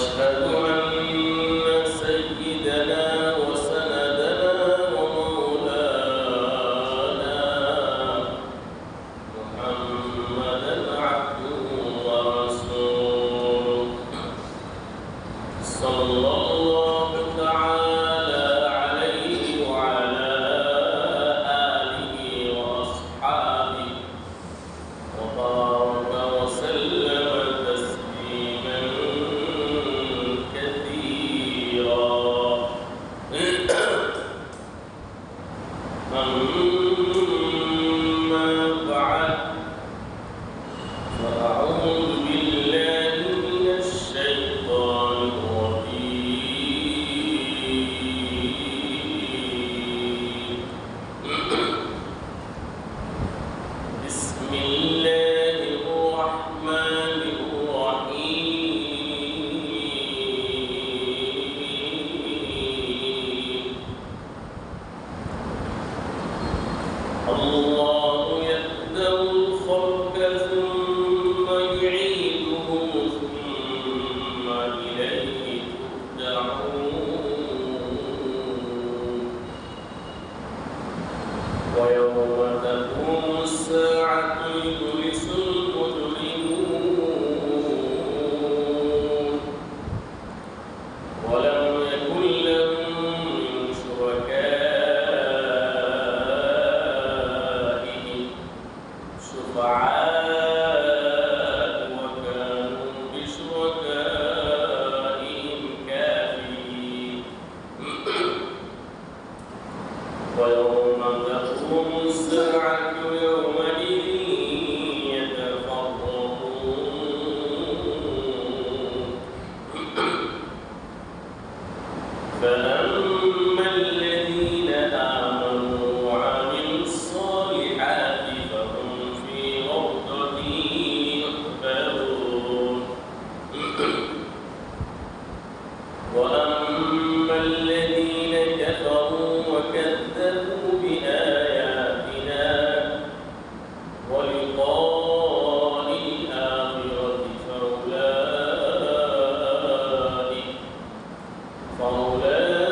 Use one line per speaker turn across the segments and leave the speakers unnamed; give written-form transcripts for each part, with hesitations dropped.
وأشهد أن سيدنا وسندنا ومولانا محمدا عبده ورسوله صلى الله تعالى عليه وعلى آله وأصحابه وبارك وسلم تسليما كثيرا أما بعد فأعوذ بالله من الشيطان الرجيم بسم الله الرحمن الرحيم الله يبدأ الخلق ثم يعيده ثم إليه ترجعون ويوم تقوم الساعة يبلس المجرمون ولم يكن لهم من شركائهم شفعاء وكانوا بشركائهم كافرين ويوم تقوم الساعة يومئذ يتفرقون فأما الذين آمنوا وعملوا الصالحات فهم في روضة يحبرون وأما الذين كفروا وكذبوا بآياتنا ولقاء الآخرة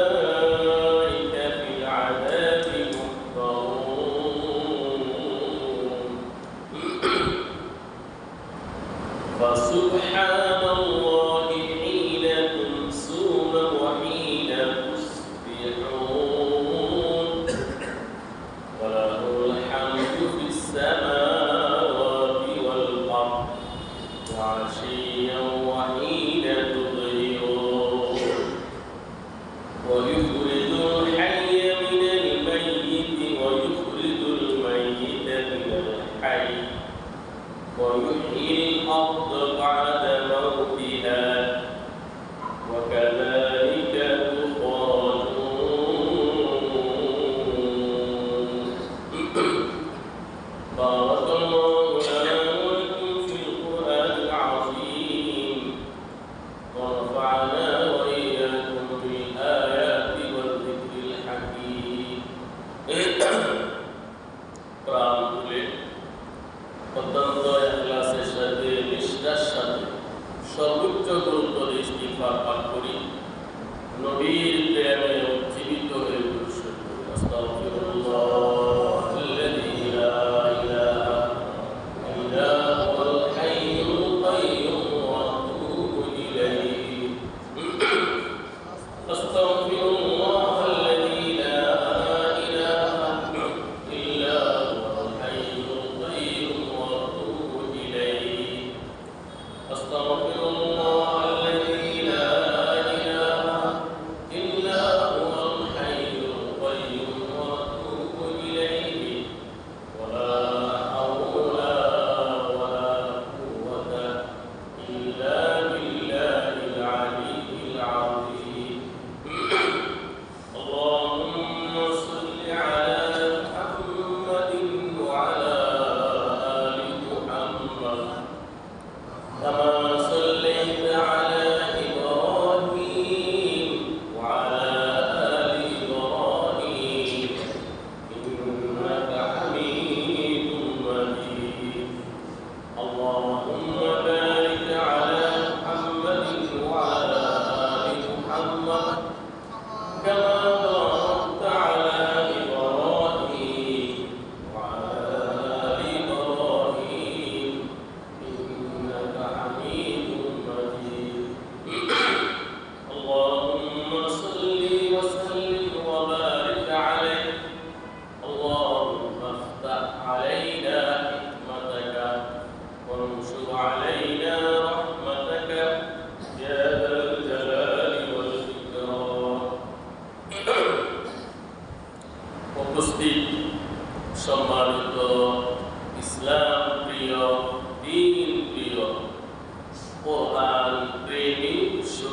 فأولئك في العذاب محضرون فسبحان الله حين تمسون وحين تصبحون وله الحمد في السماوات والأرض وعشيا وحين تظهرون ويخرج الحي من الميت ويخرج الميت من الحي ويحيي الأرض بعد موتها وكذلك تخرجون بارك الله لنا ولكم في القرآن العظيم ورفعنا وإياكم بالآيات والذكر الحكيم প্রাণ খুলে অত্যন্ত ইখলাসের সাথে নিষ্ঠার সাথে সর্বোচ্চ গুরুত্ব দিয়ে ইস্তিগফার পাঠ করি নবীর প্রেমে উজ্জীবিত হয়ে দুরূদ পড়ি আস্তাগফিরুল্লাহাল্লাযী লা ইলাহা ইল্লা হুয়াল হাইয়ুল কাইয়্যুম ওয়া আতুবু ইলাইহি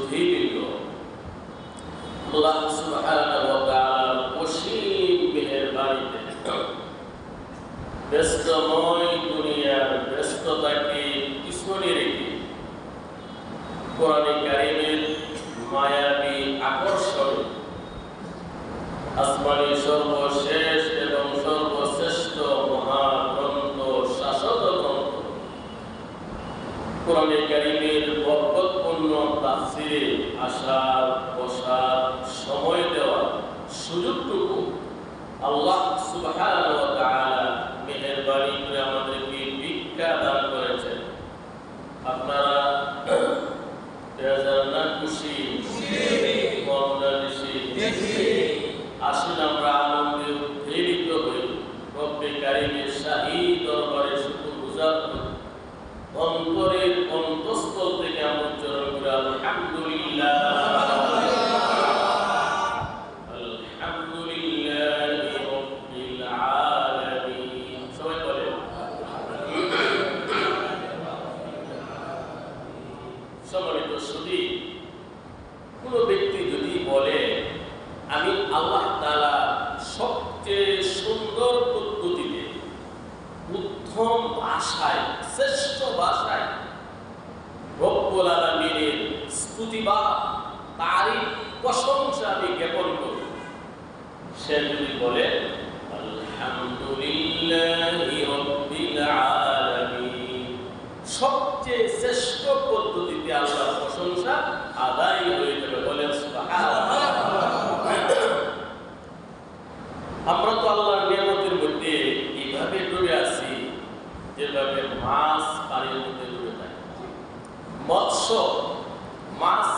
সুধীবৃন্দ, আল্লাহ সুবহানাহু ওয়া তাআলার অসীম মেহেরবানিতে ব্যস্তময় দুনিয়ার ব্যস্ততাকে পিছনে রেখে কোরআনে কারীমের মায়াবী আকর্ষণে আসমানী সর্বশেষ এবং সর্বশ্রেষ্ঠ মহাগ্রন্থ, শাশ্বত গ্রন্থ কোরআনে কারীমের বরকতপূর্ণ তাফসীরে আসার, বসার, সময় দেওয়ার সুযোগটুকু আল্লাহ সুবহানাহু ওয়া তাআলা মেহেরবানি করে আমাদেরকে ভিক্ষা দান করেছেন। আপনারা না খুশি? আসুন আমরা আনন্দে উদ্বেলিত হই, রব্বে কারীমের শাহী দরবারে শুকরগুজার হই, অন্তরের অন্তঃস্থল থেকে আমরা উচ্চারণ করি আলহামদুলিল্লাহ, আলহামদুলিল্লাহি রাব্বিল আলামিন। সবাই বলেন সম্মানিত সুধী, কোন ব্যক্তি যদি বলে আমি আল্লাহ তাআলা সবচেয়ে সুন্দর পদ্ধতিতে, উত্তম ভাষায়, শ্রেষ্ঠ ভাষায় রব্বুল আলামিনের স্তুতিবাদ, তারিফ, প্রশংসা আমি জ্ঞাপন করি, সে যদি বলে আলহামদুলিল্লাহি রাব্বিল আলামিন, সবচেয়ে শ্রেষ্ঠ পদ্ধতিতে আল্লাহর প্রশংসা আদায় হয়ে যাবে। বলেন সুবহানাল্লাহ। আমরা তো আল্লাহর নিয়ামতের মধ্যে এইভাবে ডুবে আছি যেভাবে মাছ পানির মধ্যে ডুবে থাকে, মৎস্য মাছ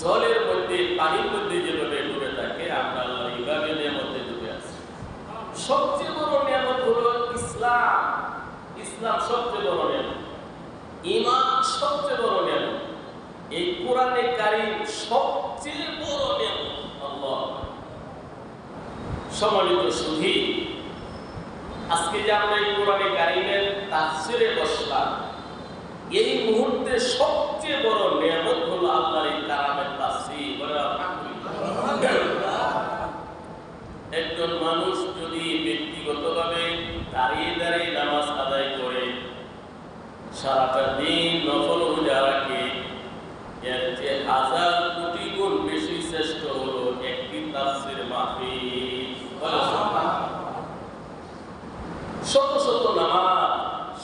জলের মধ্যে, পানির মধ্যে যেভাবে ডুবে থাকে, আমরা আল্লাহর এইভাবে নিয়ামতে ডুবে আছি। সবচেয়ে বড় নিয়ামত হলো ইসলাম। ইসলাম সবচেয়ে বড় নিয়ামত, ঈমান সবচেয়ে বড় নিয়ামত, এই কোরআনে কারীম সবচেয়ে বড় নিয়ামত। আল্লাহ সম্মানিত সুধী, আজকে যে আমরা এই কোরআনে কারীমের তাফসীরে বসলাম, এই মুহূর্তে সবচেয়ে বড় নিয়ামত হলো আল্লাহর এই কালামের তাফসীর। বলে আলহামদুলিল্লাহ। একজন মানুষ যদি ব্যক্তিগতভাবে দাঁড়িয়ে দাঁড়িয়ে নামাজ আদায় করে, সারাটা দিন নফল রোজা রাখে, এর যে 1000 কোটি গুণ বেশি শ্রেষ্ঠ হলো একটি তাফসীর মাহফিল। শত শত নামাজ,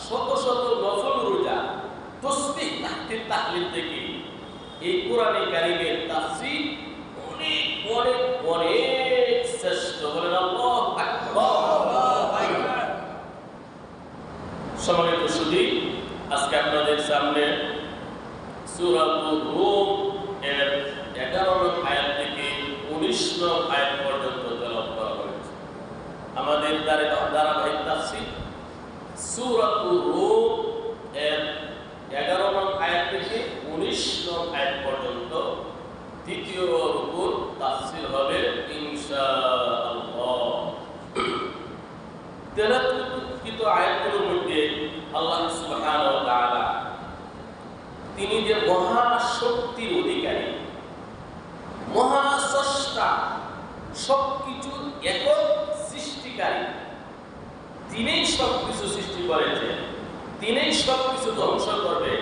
শত শত নফল রোজা, তাসবিহ, তাহলিল, তাহলিল থেকে এই কোরআনে কারীমের তাফসীর অনেক অনেক অনেক শ্রেষ্ঠ। বলেন আল্লাহু আকবার। সম্মানিত সুধী, আজকে আপনাদের সামনে সূরাতুর রূম এর 11 নং আয়াত থেকে 19 নং আয়াত পর্যন্ত তেলাওয়াত করা হয়েছে। আমাদের ধারাবাহিক তাফসীর সূরাতুর রূম এর 11 নং আয়াত থেকে 19 নং আয়াত পর্যন্ত দ্বিতীয় রুকুর তাফসীর হবে ইনশাআল্লাহ। তেলাওয়াতকৃত আয়াতগুলোর মধ্যে আল্লাহ সুবহানাহু ওয়া তাআলা তিনি যে মহাশক্তির অধিকারী, মহাস্রষ্টা, সবকিছুর একক সৃষ্টিকারী, তিনিই সবকিছু সৃষ্টি করেছেন, তিনিই সবকিছু ধ্বংস করবে,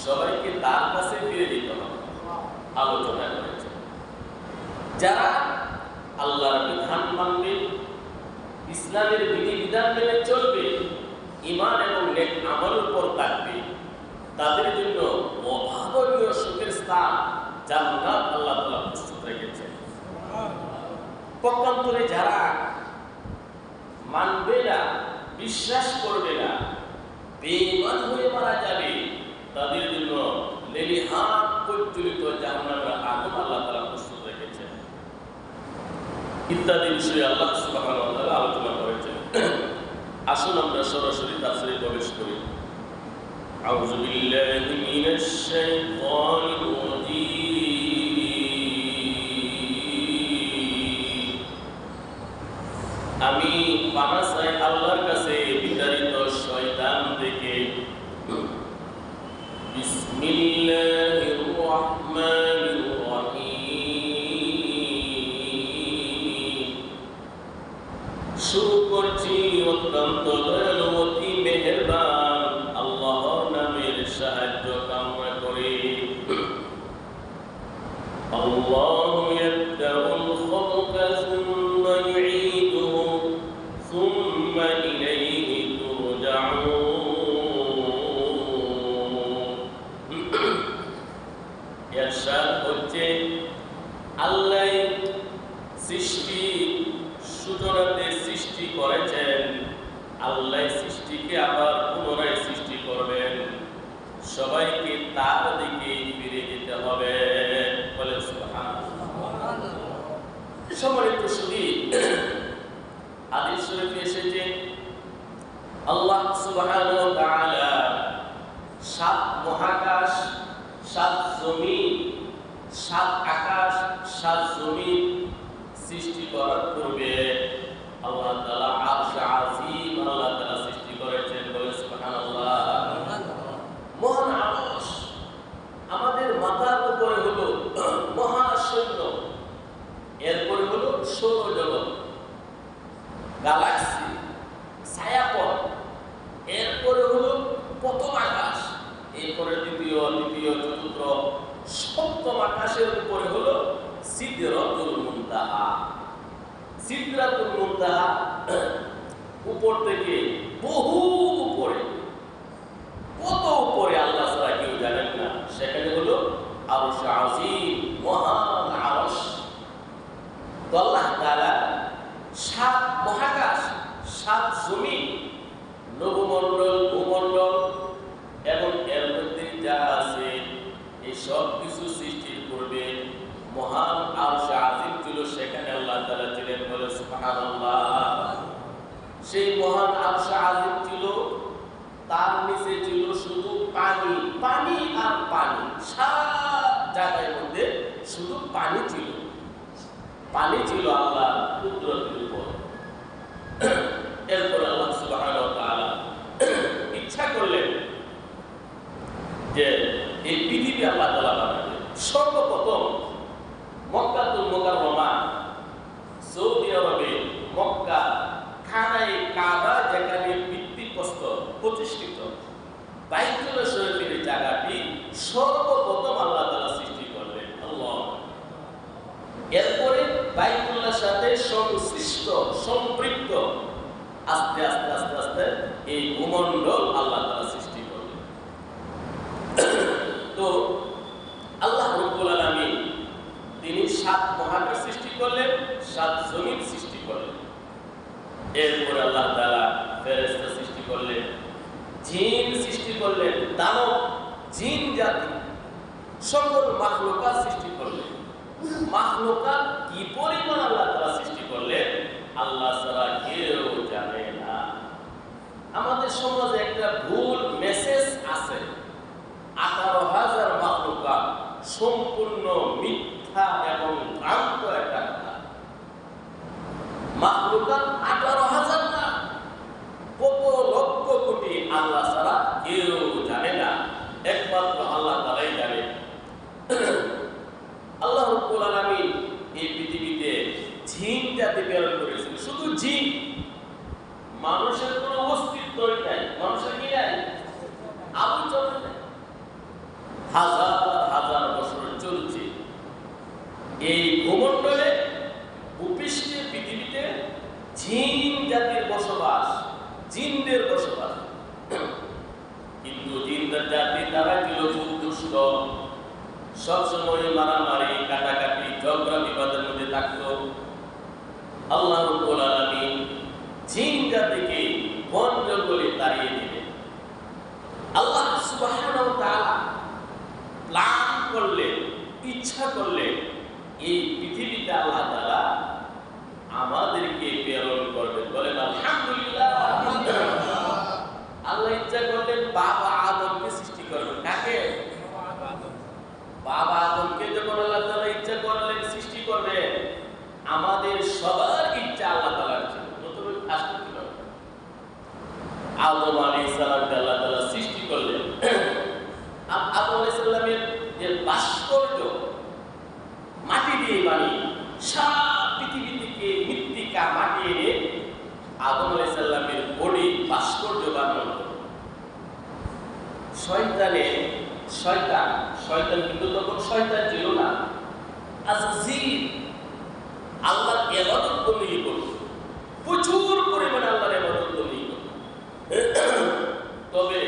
সবাইকে তার কাছে ফিরে দিতে হবে আলোচনা করেছেন। যারা আল্লাহর বিধান মানবে, ইসলামের বিধিবিধান মেনে চলবে, ঈমান এবং নেক আমলের উপর থাকবে, তাদের জন্য অভাবনীয় সুখের স্থান জান্নাত আল্লাহ তাআলা প্রস্তুত রেখেছেন। পক্ষান্তরে যারা মানবে না, বিশ্বাস করবে না, বেঈমান হয়ে মারা যাবে, তাদের জন্য লেলিহান প্রজ্বলিত জাহান্নামের আগুন আল্লাহ তাআলা প্রস্তুত রেখেছেন। ইত্যাদি বিষয়ে আল্লাহ সুবহানাহু ওয়া তাআলা আলোচনা করেছেন। আসুন আমরা সরাসরি তাফসীরে প্রবেশ করি। আউযু বিল্লাহি মিনাশ শাইতানির রাজীম। আমি পানাহ চাই আল্লাহর কাছে বিতাড়িত শয়তান থেকে। বিসমিল্লাহির রাহমানির আল্লাহু ইয়াবদাউল খালকা সুম্মা ইউঈদুহু সুম্মা ইলাইহি তুরজাউন। ইরশাদ হচ্ছে আল্লাহ সৃষ্টি সূচনাতে সৃষ্টি করেছেন, আল্লাহ সৃষ্টিকে আবার পুনরায় সৃষ্টি করবেন, সবাইকে তার দিকে ফিরে যেতে হবে। বলে সুবহানাল্লাহ। সম্মানিত সুধী, হাদিস শরীফে এসেছে আল্লাহ সুবহানাহু ওয়া তাআলা সাত মহাকাশ, সাত জমিন, সাত আকাশ, সাত জমিন সৃষ্টি করার পূর্বে আল্লাহ তাআলা আরশ আজিম আল্লাহ তাআলা সৃষ্টি করেছেন। বলে সুবহানাল্লাহ। মহান আরশ আমাদের মাথার উপরে হলো মহাশূন্য, এরপরে হলো সৌরজগৎ, গ্যালাক্সি, ছায়াপথ, এরপরে হলো প্রথম আকাশ, এরপরে দ্বিতীয়, চতুর্থ, সপ্তম আকাশের উপরে হলো সিদরাতুল মুনতাহা। সিদরাতুল মুনতাহা উপর থেকে বহু উপরে, কত উপরে আল্লাহ ছাড়া কেউ জানেন না, সেখানে হলো আরশ আজিম, মহান আরশ। তো আল্লাহ তাআলা সাত মহাকাশ, সাত জমিন, নবমণ্ডল, ভূমণ্ডল এবং এর মধ্যে যা আছে এই সব কিছু সৃষ্টির পূর্বে মহান আরশ আজিম ছিল, সেখানে আল্লাহ তাআলা ছিলেন। বলে সুবহানাল্লাহ। সেই মহান আরশ আজিম ছিল, তার নিচে ছিল শুধু পানি, পানি আর পানি, সারা জায়গার মধ্যে শুধু পানি ছিল, পানি ছিল আল্লাহর কুদরতের উপর। এরপর আল্লাহ সুবহানাহু ওয়া তাআলা ইচ্ছা করলেন যে এই পৃথিবী আল্লাহ তাআলা বানাবেন। সর্বপ্রথম মক্কাতুল মুকাররমা, সৌদি আরবে মক্কা, খানায়ে কাবা যেখানে ভিত্তিপ্রস্তর প্রতিষ্ঠিত, বাইতুল শরীফের জায়গাটি সর্বপ্রথম আল্লাহ তাআলা সৃষ্টি করলেন। আল্লাহ। এরপরে বাইতুল্লাহর সাথে সংশ্লিষ্ট, সম্পৃক্ত আস্তে আস্তে আস্তে আস্তে এই ভূমণ্ডল আল্লাহ তাআলা সৃষ্টি করলেন। তো আল্লাহ রাব্বুল আলামিন তিনি সাত মহাকাশ সৃষ্টি করলেন, সাত জমিন সৃষ্টি করলেন। এরপরে আল্লাহ তাআলা ফেরেশতা সৃষ্টি করলেন, জিন সৃষ্টি করলেন, দানব, জিন জাতি, সকল মাখলুকাত সৃষ্টি করলেন। মাখলুকাত কি পরিমাণ আল্লাহ তাআলা সৃষ্টি করলেন আল্লাহ ছাড়া কেউ জানে না। আমাদের সমাজে একটা ভুল মেসেজ আছে, 18,000 মাখলুকাত, সম্পূর্ণ মিথ্যা এবং ভ্রান্ত একটা কথা। মাখলুকাত 18,000 না, কত লক্ষ কোটি, আল্লাহ ছাড়া কেউ জানে না, একমাত্র আল্লাহ তাআলাই জানে। আল্লাহ রাব্বুল আলামিন এই পৃথিবীতে জিন জাতি প্রেরণ করেছেন, শুধু জিন, মানুষের কোনো অস্তিত্বই নাই, মানুষের কি নাই, আবু চলে নাই। হাজার হাজার বছর চলছে এই ভূমণ্ডলে, ভূপৃষ্ঠে, পৃথিবীতে জিন জাতির বসবাস, জিনদের বসবাস। কিন্তু জিনদের জাতি তারা ছিল খুব দুষ্ট, সবসময় মারামারি, কাটাকাটি, ঝগড়া বিবাদের মধ্যে থাকতো। আল্লাহ রাব্বুল আলামিন জিন জাতিকে বন জঙ্গলে তাড়িয়ে দিলেন। আল্লাহ সুবহানাহু ওয়া তাআলা প্ল্যান করলেন, ইচ্ছা করলেন এই পৃথিবীতে আল্লাহ তাআলা আমাদেরকে প্রেরণ করবেন। বলেন আলহামদুলিল্লাহ। আল্লাহ ইচ্ছা করলেন বাবা আদমকে সৃষ্টি করবেন। কাকে? বাবা আদমকে যখন আল্লাহ তাআলা ইচ্ছা করলেন সৃষ্টি করবেন, আমাদের সবার ইচ্ছা আল্লাহ তাআলার ছিল। প্রথমে আসতে ছিল আদম আলাইহিস সালামকে আল্লাহ তাআলা সৃষ্টি করলেন। আদম আলাইহিস সালামের যে ভাস্কর্য মাটি দিয়ে বানিয়ে, সারা পৃথিবী থেকে মৃত্তিকা মাটি এনে আদম আলাইহিস সালামের বডি ভাস্কর্য বানানো। শয়তান কিন্তু তখন শয়তান ছিল না, আজিজ আল্লাহর ইবাদত বন্দী করত, প্রচুর পরিমাণে আল্লাহর ইবাদত বন্দী করত। তবে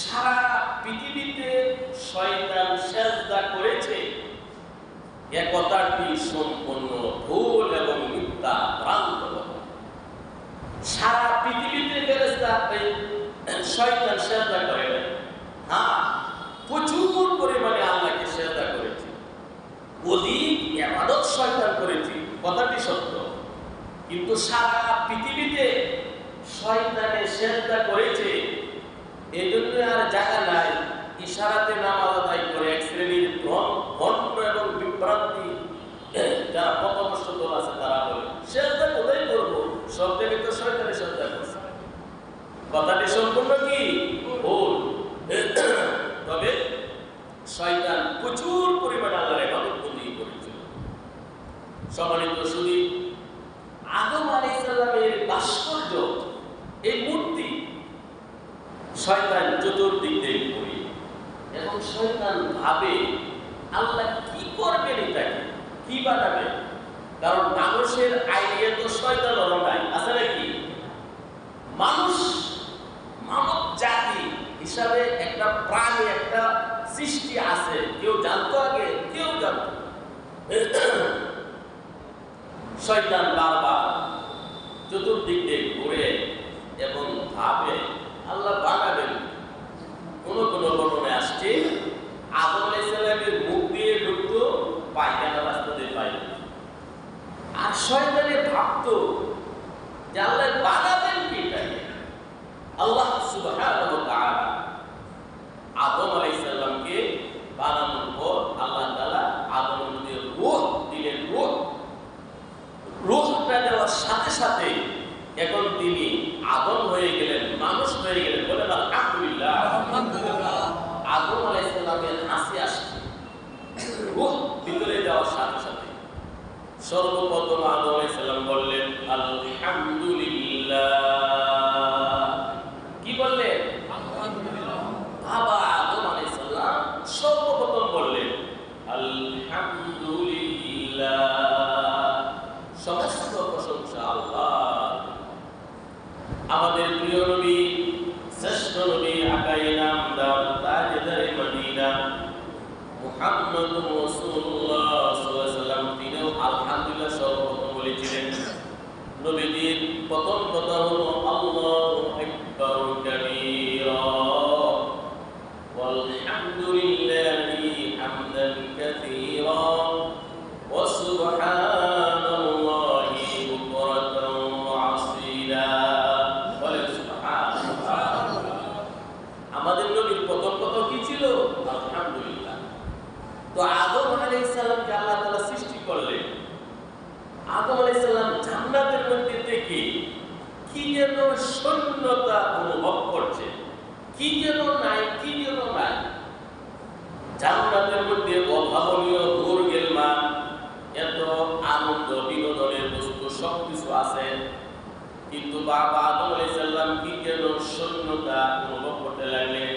সারা পৃথিবীতে শয়তান সেজদা করেছে এ কথাটি সম্পূর্ণ ভুল এবং মিথ্যা ভ্রান্ত কথা। সারা পৃথিবীতে ফেরেশতা শয়তান সেজদা করে না। হ্যাঁ, প্রচুর পরিমাণে আল্লাহকে সেজদা করেছে, অধিক ইবাদত শয়তান করেছে, কথাটি সত্য। কিন্তু সারা পৃথিবীতে শয়তানে সেজদা করেছে, এই জন্য আর জায়গা নাই ইশারাতে নামাজ আদায় করে এক শ্রেণীর ভণ্ড এবং বিভ্রান্তি যারা পথভ্রষ্ট দল আছে তারা বলে সেজদা কোথায় করবো, সব জায়গায় তো শয়তানে সেজদা করছে। কথাটি সম্পূর্ণ কি ভুল। তবে শয়তান প্রচুর পরিমাণে আল্লাহর ইবাদত বন্দী করেছিল। সম্মানিত শুধু আদম আলাইহিস সালামের ভাস্কর্য, এই মূর্তি শয়তান চতুর্দিক দিয়ে ঘুরে, এবং শয়তান ভাবে আল্লাহ কি করবেন, এটাকে কি বানাবে। কারণ মানুষের আইডিয়া তো শয়তান নাই, আছে নাকি? মানুষ মানব জাতি হিসাবে একটা প্রাণী, একটা সৃষ্টি আছে, কেউ জানতো আগে, কেউ জানতো। শয়তান বারবার চতুর্দিক দিয়ে ঘুরে এবং ভাবে আল্লাহ বানাবেন। কোন কোন বর্ণনায় আসছে আদম আলাইহিস সালামের মুখ দিয়ে ঢুকতো, পায়খানা রাস্তা দিয়ে পাইত। আর শয়তানে ভাবতো যে আল্লাহ বানাবেন কি এটাকে। আল্লাহ সুবহানাহু ওয়া তাআলা আদম আলাইহিস সালামকে বানানোর পর আল্লাহ তাআলা আদমের মধ্যে রূহ দিলেন। রূহটা দেওয়ার সাথে সাথে এখন তিনি আদম হয়ে গেলেন, মানুষ হয়ে গেলেন। বলেন আলহামদুলিল্লাহ। আদম আলাইহিস সালামের হাসি আসছে রূহ ভিতরে যাওয়ার সাথে সাথে। সর্বপ্রথম আদম আলাইহিস সালাম বললেন আলহামদুলিল্লাহ। কি বললেন? আলহামদুলিল্লাহ। বাবা আদম আলাইহিস সালাম সর্বপ্রথম বললেন আলহামদুলিল্লাহ, সমস্ত প্রশংসা আল্লাহ। আমাদের প্রিয় নবী, শ্রেষ্ঠ নবী, আকায়ে নামদার, তাজদারে মদিনা মুহাম্মদুর রাসূলুল্লাহ সাল্লাল্লাহু আলাইহি ওয়াসাল্লাম তিনিও আলহামদুলিল্লাহ সর্বপ্রথম বলেছিলেন। নবীজির প্রথম কথা হলো আল্লাহু আকবার কাবীরা ওয়ালহামদুলিল্লাহি হামদান কাসীরা ওয়া সুবহানাল্লাহি বুকরাতান ওয়া আসীলা। বলেন সুবহানাল্লাহ। আমাদের নবীর প্রথম কথা কি ছিল? আলহামদুলিল্লাহ। তো আদম আলাইহিস সালামকে আল্লাহ তাআলা সৃষ্টি করলেন। আদম আলাইহিস সালাম জান্নাতের মধ্যে থেকে কি যেন শূন্যতা অনুভব করছে, কি যেন নাই। জান্নাতের মধ্যে অভাবনীয় দূর গেলমা, এত আনন্দ বিনোদনের বস্তু সবকিছু আছে, কিন্তু বাবা আদম আলাইহিস সালাম কি যেন শূন্যতা অনুভব করতে লাগলেন।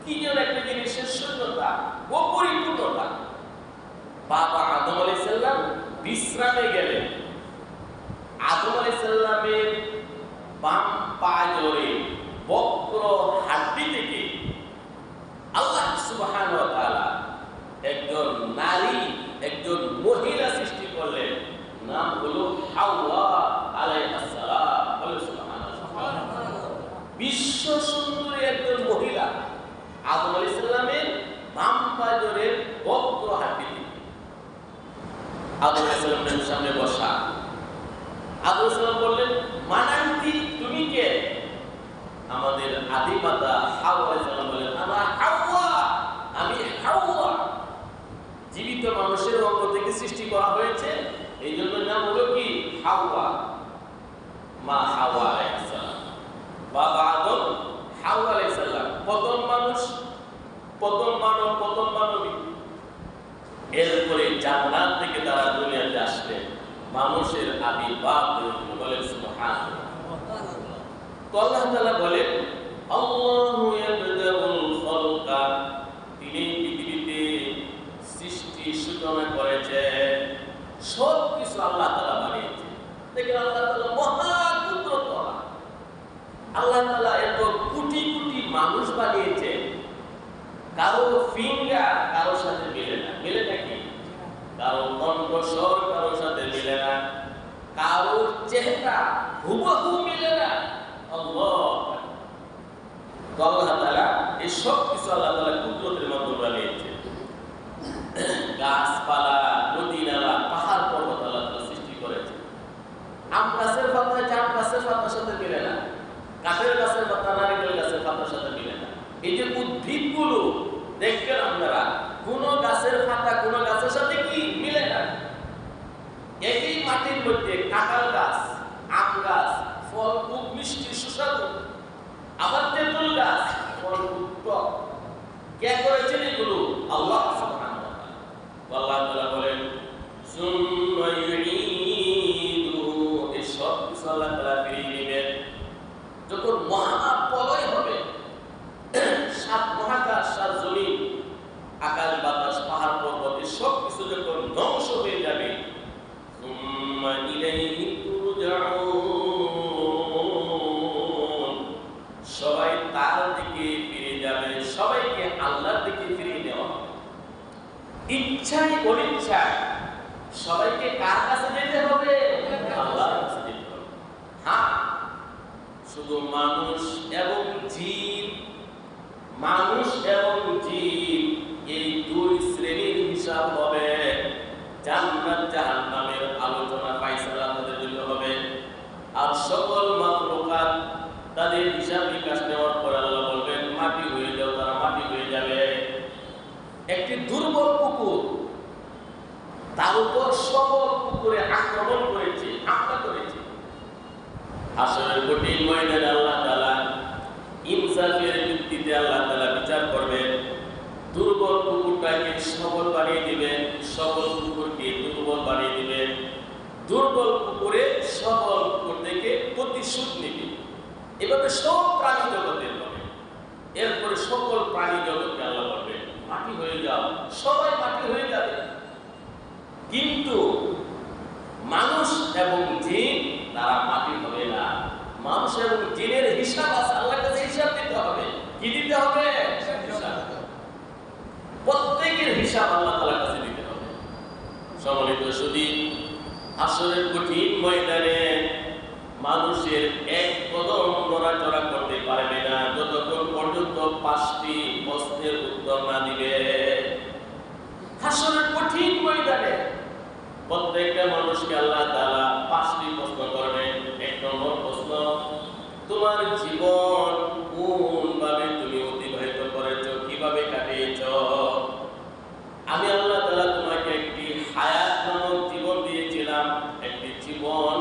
কি যেন একটা জিনিসের শূন্যতা, অপরিপূর্ণতা। বাবা আদম আলাইহিস সালাম বিশ্রামে গেলেন। আদম আলাইহিস সালামের বাম পায়ে বক্র হাড্ডি থেকে আল্লাহ সুবহানাহু ওয়া তাআলা একজন নারী, একজন মহিলা সৃষ্টি করলেন। নাম হলো হাওয়া আলাইহিস সালাম। বলেন সুবহানাল্লাহ। বিশ্ব সুন্দরী একজন মহিলা আদম আলাইহিস সালামের বাম পায়ের বক্র হাড্ডি থেকে। আদম আলাইহিস সালামের সামনে বসা। আদম আলাইহিস সালাম বললেন মানান্তি, তুমি কে? আমাদের আদি মাতা হাওয়া আলাইহিস সালাম বলেন আনা হাওয়া, আমি হাওয়া। জীবিত মানুষের অঙ্গ থেকে সৃষ্টি করা হয়েছে, এই জন্য নাম হলো কি হাওয়া। মা হাওয়া আলাইহিস সালাম, বাবা আদম, হাওয়া আলাইহিস সালাম প্রথম মানুষ, প্রথম মানব, প্রথম মানবী। এরপরে জান্নাত থেকে তারা দুনিয়াতে আসলেন, মানুষের আবির্ভাব হয়েছিল। বলেন সুবহানাল্লাহ। তো আল্লাহ তাআলা বলেন আল্লাহু ইয়াবদাউল খালকা, তিনি পৃথিবীতে সৃষ্টি শুরু সৃষ্টি করেছে, সব কিছু আল্লাহ তাআলা বানিয়েছে। দেখেন আল্লাহ তাআলা মহা কুদরতওয়ালা। আল্লাহ তাআলা এত কোটি কোটি মানুষ বানিয়েছে, কারো ফিঙ্গার কারোর সাথে মিলে না। মিলে নাকি? কারো কণ্ঠস্বর কারোর সাথে মিলে না, কারো চেহারা হুবহু মিলে না। আল্লাহ তাআলা এই সব কিছু আল্লাহ তাআলা কুদরতের মাধ্যমে বানিয়েছে। গাছপালা, নদী নালা, পাহাড় পর্বত আল্লাহ তাআলা সৃষ্টি করেছে। আম গাছের পাতা জাম গাছের পাতার সাথে মিলে না, কাঠের গাছের পাতা নারকেল গাছের পাতার সাথে মিলে না। এই যে উদ্ভিদগুলো দেখবেন আপনারা, কোন গাছের পাতা কোন গাছের সাথে কি মিলে না। একই মাটির মধ্যে কাঁঠাল গাছ, আম গাছ, ফল খুব মিষ্টি সুস্বাদু, আবার তেঁতুল গাছ, ফল খুব টক। কে করেছেন এগুলো? আল্লাহ সুবহানাহু ওয়া তাআলা। আল্লাহ তাআলা বলেন সুম্মা ইউঈদুহু, এই সব কিছু আল্লাহ তাআলা ফিরিয়ে নেবেন যখন মহাপ্রলয় হবে। সাত মহাকাশ, সাত জমিন, আকাশ বাতাস, পাহাড় পর্বত সব কিছু যখন ধ্বংস হয়ে যাবে, সুম্মা ইলাইহি তুরজাউন, সবাই তার দিকে ফিরে যাবে, সবাইকে আল্লাহর দিকে ফিরিয়ে নেওয়া হবে। ইচ্ছায় অনিচ্ছায় সবাইকে কার কাছে যেতে হবে? আল্লাহর কাছে যেতে হবে। হ্যাঁ, শুধু মানুষ এবং জিন, মানুষ এবং জিন এই দুই শ্রেণীর হিসাব হবে। জান্নাত জাহান্নামের আলোচনা ফায়সালা তাদের জন্য হবে। আর সকল মাখলুকাত তাদের হিসাব নিকাশ নেওয়ার পর আল্লাহ বলবেন মাটি হয়ে যাও, তারা মাটি হয়ে যাবে। একটি দুর্বল কুকুর তার উপর সবল কুকুরে আক্রমণ করেছে, হামলা করেছে। হাসরের কঠিন ময়দানে আল্লাহ তাআলা ইনসাফের ভিত্তিতে আল্লাহ তাআলা বিচার করবেন। দুর্বল কুকুরটাকে সবল বানিয়ে দিবেন, সবল কুকুরকে দুর্বল বানিয়ে দিবেন। দুর্বল কুকুরে সবল কুকুর থেকে প্রতিশোধ নেবে। এভাবে সব প্রাণী জগতের হবে। এরপরে সকল প্রাণী জগৎকে আল্লাহ বলবেন মাটি হয়ে যাও, সবাই মাটি হয়ে যাবে। কিন্তু মানুষ এবং জিন তারা মাটি হবে না। মানুষ এবং জিনের হিসাব আছে, আল্লাহর কাছে হিসাব দিতে হবে। কি দিতে হবে? প্রত্যেকের হিসাব আল্লাহ তাআলার কাছে দিতে হবে। সম্মানিত সুধী, হাসরের কঠিন ময়দানে মানুষের এক কদম নড়াচড়া করতে পারবে না যতক্ষণ পর্যন্ত 5টি প্রশ্নের উত্তর না দিবে। হাসরের কঠিন ময়দানে প্রত্যেকটা মানুষকে আল্লাহ তাআলা 5টি প্রশ্ন করবেন। 1 নম্বর প্রশ্ন, তোমার জীবন কোন ভাবে তুমি অতিবাহিত করেছো, কিভাবে কাটিয়েছো? আমি আল্লাহ তাআলা তোমাকে একটি হায়াত নামক জীবন দিয়েছিলাম, একটি জীবন।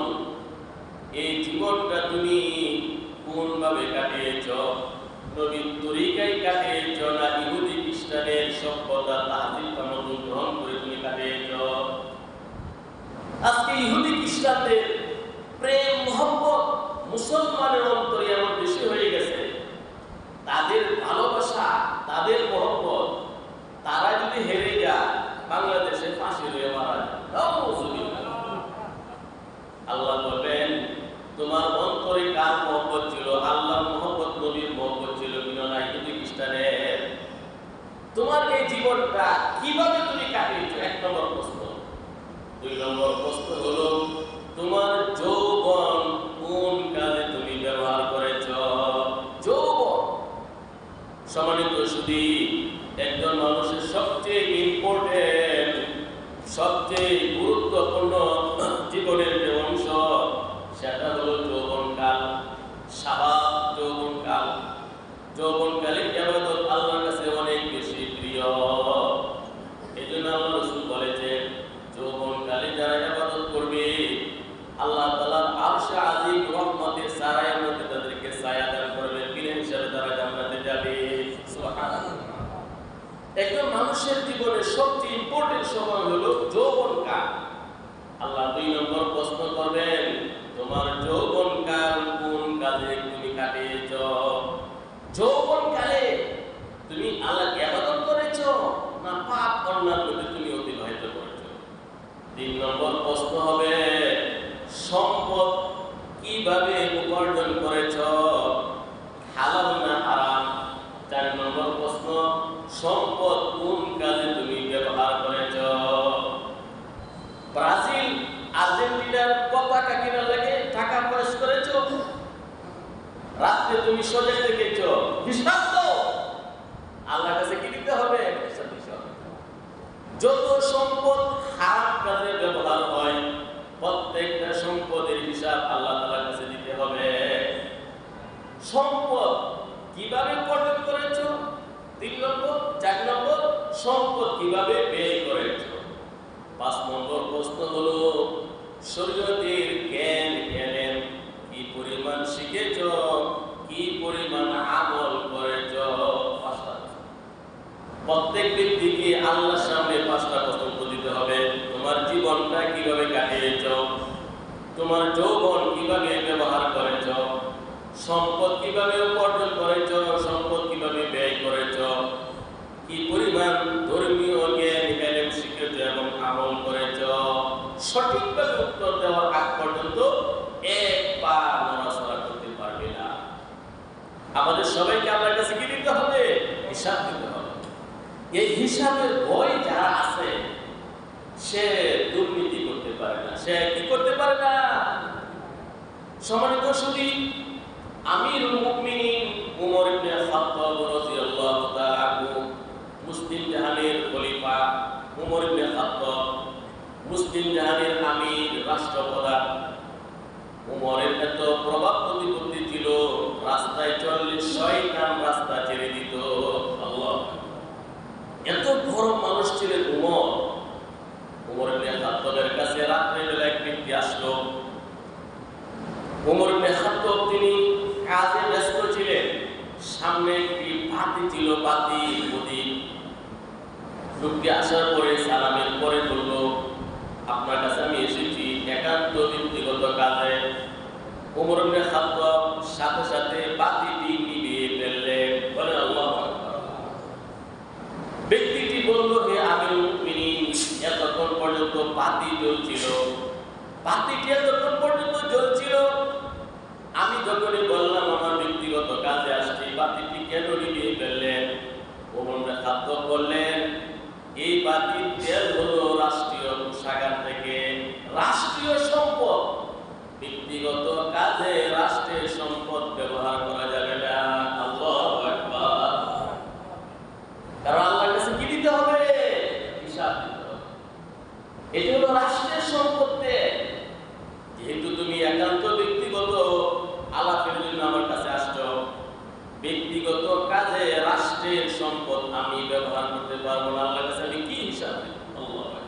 এই জীবনটা তুমি কোন ভাবে কাটিয়েছো? নবীর তরিকায় কাটিয়েছো না ইহুদি খ্রিস্টানের সভ্যতা তাহজিব কানুন গ্রহণ করে তুমি কাটিয়েছো? আজকে ইহুদি খ্রিস্টানদের প্রেম মোহাম্মত মুসলমানের অন্তরে এমন বেশি হয়ে গেছে, তাদের ভালোবাসা, তাদের মোহাম্মত, তারা যদি হেরে যায় বাংলাদেশে ফাঁসি হয়ে মারা যায়। আল্লাহ বলবেন তোমার অন্তরে কার মোহাম্মত ছিল? আল্লাহর মোহাম্মত, নবীর মোহাম্মত ছিল কিনা না ইহুদি খ্রিস্টানের? তোমার এই জীবনটা কিভাবে তুমি কাটিয়েছো? 1 নম্বর প্রশ্ন। 2 নম্বর প্রশ্ন হলো তোমার যৌবন কোন কাজে তুমি ব্যবহার করেছো? যৌবন, সম্মানিত সুধী, একজন মানুষের সবচেয়ে ইম্পর্টেন্ট, সবচেয়ে গুরুত্বপূর্ণ জীবনের যে অংশ সেটা হলো যৌবনকাল, শাবাব যৌবনকাল। যৌবনকালের ইবাদত আল্লাহর কাছে অনেক বেশি প্রিয়। এই জন্য আল্লাহ রাসূল বলেছেন যৌবনকালে যারা ইবাদত করবে আল্লাহ তাআলার আরশে আজিম রহমতের ছায়ার মধ্যে তাদেরকে ছায়া দান করবে, বীর হিসেবে তারা জান্নাতে যাবে। সুবহানাল্লাহ। একজন মানুষের জীবনে সবচেয়ে ইম্পর্টেন্ট সময় হলো যৌবনকাল। আল্লাহ 2 নম্বর প্রশ্ন করবেন তোমার যৌবনকাল কোন কাজে তুমি কাটিয়েছো? যৌবনকালে তুমি আল্লাহকে ইবাদত করেছো না পাপ অন্যায়ের মধ্যে তুমি অতিবাহিত করেছো? সজাগ থেকেছ, হিসাব দাও। আল্লাহর কাছে কি দিতে হবে? হিসাব। যত সম্পদ হারাম কাজে ব্যবহার হয়, প্রত্যেকটা সম্পদের হিসাব আল্লাহ তাআলার কাছে দিতে হবে। সম্পদ কিভাবে উপার্জন করেছ? 3 নম্বর। 4 নম্বর, সম্পদ কিভাবে ব্যয় করেছ? 5 নম্বর প্রশ্ন হলো শরীয়তের জ্ঞান জ্ঞানের কি পরিমাণ শিখেছ, কি পরিমাণ আমল করেছ? 5টা। প্রত্যেক ব্যক্তিকে আল্লাহর সামনে 5টা প্রশ্ন দিতে হবে। তোমার জীবনটা কিভাবে কাটিয়েছ, তোমার যৌবন কিভাবে ব্যবহার করেছ, সম্পদ কিভাবে উপার্জন করেছ, সম্পদ কিভাবে ব্যয় করেছ, কি পরিমাণ ধর্মীয় জ্ঞান জ্ঞান শিখেছ এবং আমল করেছ। সঠিকভাবে উত্তর দেওয়ার আগ পর্যন্ত এক পা নড়াচড়া করতে পারবে না। আমাদের সবাইকে আল্লাহর কাছে কি দিতে হবে? হিসাব দিতে হবে। এই হিসাবের ভয় যারা আছে সে দুর্নীতি করতে পারে না, সে কি করতে পারে না। সম্মানিত সুধী, আমিরুল মুমিনিন উমর ইবনে খাত্তাব রাদিয়াল্লাহু তাআলা আনহু, মুসলিম জাহানের খলিফা উমর ইবনে খাত্তাব, মুসলিম জাহানের আমির, রাষ্ট্রপ্রধান। উমরের এত প্রভাব প্রতিপত্তি ছিল, রাস্তায় চললে শয়তান রাস্তা ছেড়ে দিত। আল্লাহ, এত বড় মানুষ ছিলেন উমর। উমর ইবনে খাত্তাবের কাছে রাত্রিবেলা এক ব্যক্তি আসলো। উমর ইবনে খাত্তাব তিনি কাজে ব্যস্ত ছিলেন। সামনে একটি বাতি ছিল, বাতি প্রদীপ। লোকটি আসার পরে সালামের পরে বলল, আপনার কাছে আমি এসেছি একান্ত ব্যক্তিগত কাজে। উমর ইবনে খাত্তাব সাথে সাথে বাতিটি নিভিয়ে ফেললেন। বলে আল্লাহু আকবার। ব্যক্তিটি বলল, হে আমিরুল মুমিনিন, এতক্ষণ পর্যন্ত বাতি জ্বলছিল, বাতিটি এতক্ষণ পর্যন্ত জ্বলছিল, আমি যখনই বললাম আমার ব্যক্তিগত কাজে আসছি, বাতিটি কেন নিভিয়ে ফেললেন? ওমর ইবনে খাত্তাব বললেন, এই বাতির তেল হলো রাষ্ট্রীয় কোষাগার থেকে, রাষ্ট্রীয় সম্পদ। ব্যক্তিগত কাজে রাষ্ট্রের সম্পদ ব্যবহার করা যাবে না। আল্লাহু আকবার। কারণ আল্লাহর কাছে কি দিতে হবে? হিসাব দিতে হবে। এটা হলো রাষ্ট্রের সম্পত্তি। যেহেতু তুমি একান্ত ব্যক্তিগত আলাপের জন্য আমার কাছে আসছো, ব্যক্তিগত কাজে রাষ্ট্রের সম্পদ আমি ব্যবহার করতে পারবো না। আল্লাহর কাছে আমি কি হিসাব দেব? আল্লাহু আকবার।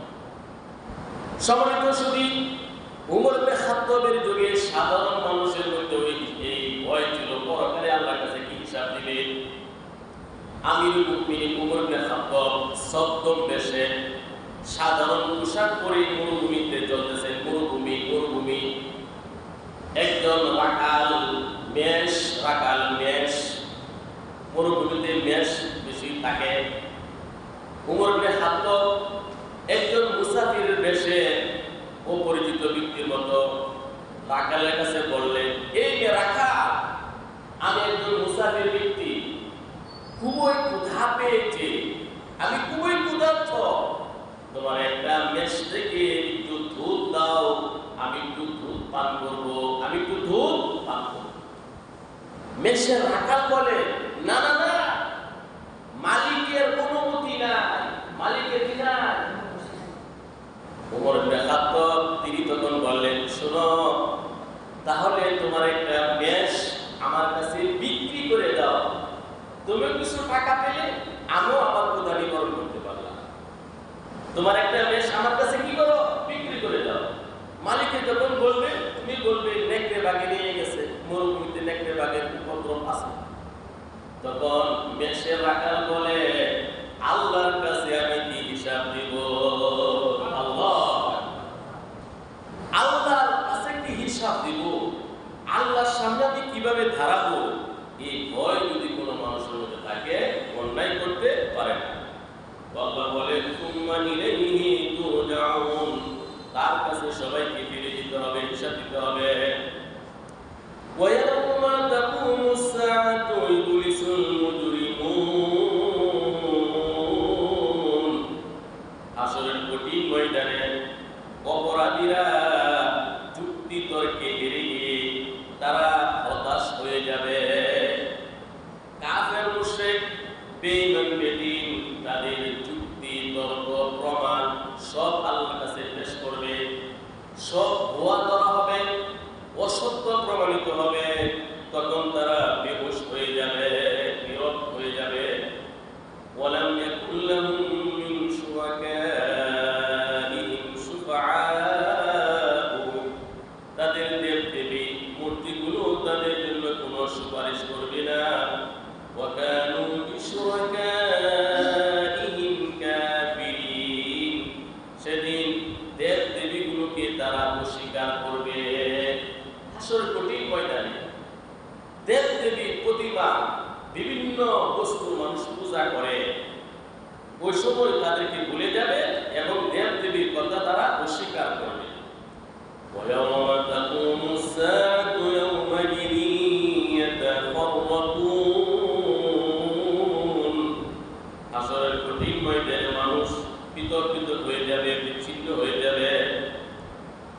সম্মানিত সুধী, উমর ইবনে খাত্তাবের যুগে সাধারণ মানুষের মধ্যে এই ভয় ছিল, পরকালে আল্লাহর কাছে কি হিসাব দিবে। আমিরুল মুমিনিন উমর ইবনে খাত্তাব সদ্দম বেশে সাধারণ পোশাক পরে মরুভূমিতে চলতেছেন। মরুভূমি। একজন রাখাল মেষ, মরুভূমিতে মেষ বেশি থাকে। উমর ইবনে খাত্তাব একজন মুসাফির বেশে অপরিচিত ব্যক্তির মতো রাখালের কাছে বললেন, এই যে রাখাল, আমি একজন মুসাফির ব্যক্তি, খুবই ক্ষুধা পেয়েছি, আমি খুবই ক্ষুধার্ত, তোমার একটা মেষ থেকে একটু দুধ দাও, আমি একটু দুধ পান করবো। মেষের রাখাল বলে, না না না, মালিকের অনুমতি নাই, মালিকের কি নাই। ওমর ইবনে খাত্তাব তিনি তখন বললেন, শোনো, তাহলে তোমার একটা মেষ আমার কাছে বিক্রি করে দাও, তুমি কিছু টাকা পেলে আমিও আমার ক্ষুধা নিবারণ করতে পারলাম। তোমার একটা মেষ আমার কাছে কি করো? বিক্রি করে দাও। মালিকে যখন বলবে, তুমি বলবে নেকড়ে বাগে নিয়ে গেছে, মরুভূমিতে নেকড়ে বাগের উপদ্রব আছে। তখন মেষের রাখাল বলে, আল্লাহর কাছে আমি কি হিসাব দিব? আল্লাহর কাছে কি হিসাব দিব? আল্লাহর সামনে আমি কিভাবে দাঁড়াবো? এই ভয় যদি কোনো মানুষের মধ্যে থাকে, অন্যায় করতে পারে না। আল্লাহ বলে, সুম্মা ইলাইহি তুরজাউন, তার কাছে সবাইকে ফিরে যেতে হবে, হিসাব দিতে হবে। ওয়া ইয়াউমা তাকুমুস সাআতু ইবলিসুল মুজরিমুন, হাসরের কঠিন ময়দানে অপরাধীরা যুক্তি তর্কে হেরে গিয়ে তারা হতাশ হয়ে যাবে। সেদিন দেব দেবীগুলোকে তারা অস্বীকার করবে। হাসর কঠিন ময়দানে দেব দেবী প্রতিমা বিভিন্ন বস্তু মানুষ পূজা করে, ওই সময় তাদেরকে ভুলে যাবে এবং দেব দেবীর কথা তারা অস্বীকার করবে। ويوم تقوم الساعة يومئذ يتفرقون হাসরের কঠিন ময়দানে মানুষ বিতর্কিত হয়ে যাবে, বিচ্ছিন্ন হয়ে যাবে।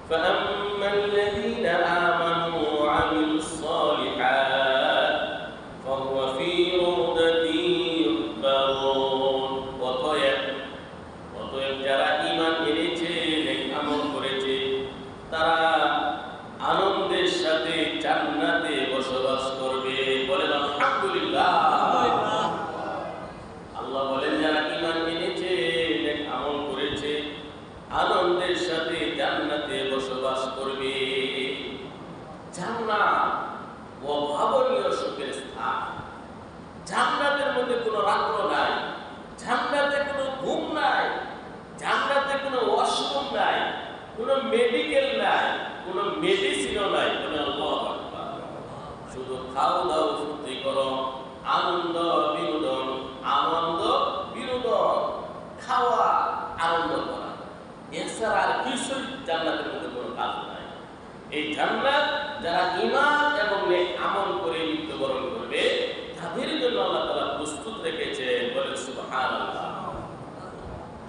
فأما الذين آمنوا وعملوا الصالحات فهو في روضة يحبرون অতএব যারা ঈমান এনেছে, নেক আমল করেছে, তারা আনন্দের সাথে জান্নাতে বসবাস করবে। বলেন আলহামদুলিল্লাহ। আল্লাহ বলেন যারা ঈমান এনেছে, নেক আমল করেছে, আনন্দের সাথে জান্নাতে বসবাস করবে। জান্নাত অভাবনীয় সুখের স্থান। জান্নাতের মধ্যে কোনো রাত্র নাই, জান্নাতে কোনো ঘুম নাই, জান্নাতে কোনো ওয়াশরুম নাই, কোনো মেডিকেল নাই, কোনো মেডিসিনও নাই। আল্লাহু আকবার। শুধু খাও দাও, ফুর্তি করো, আনন্দ বিনোদন, আনন্দ বিনোদন, খাওয়া, আনন্দ করা, এছাড়া আর কিছুই জান্নাতের মধ্যে কোনো কাজ নাই। এই জান্নাত যারা ঈমান এবং নেক আমল করে মৃত্যুবরণ করবে, তাদের জন্য আল্লাহ তাআলা প্রস্তুত রেখেছেন। বলেন সুবহানাল্লাহ।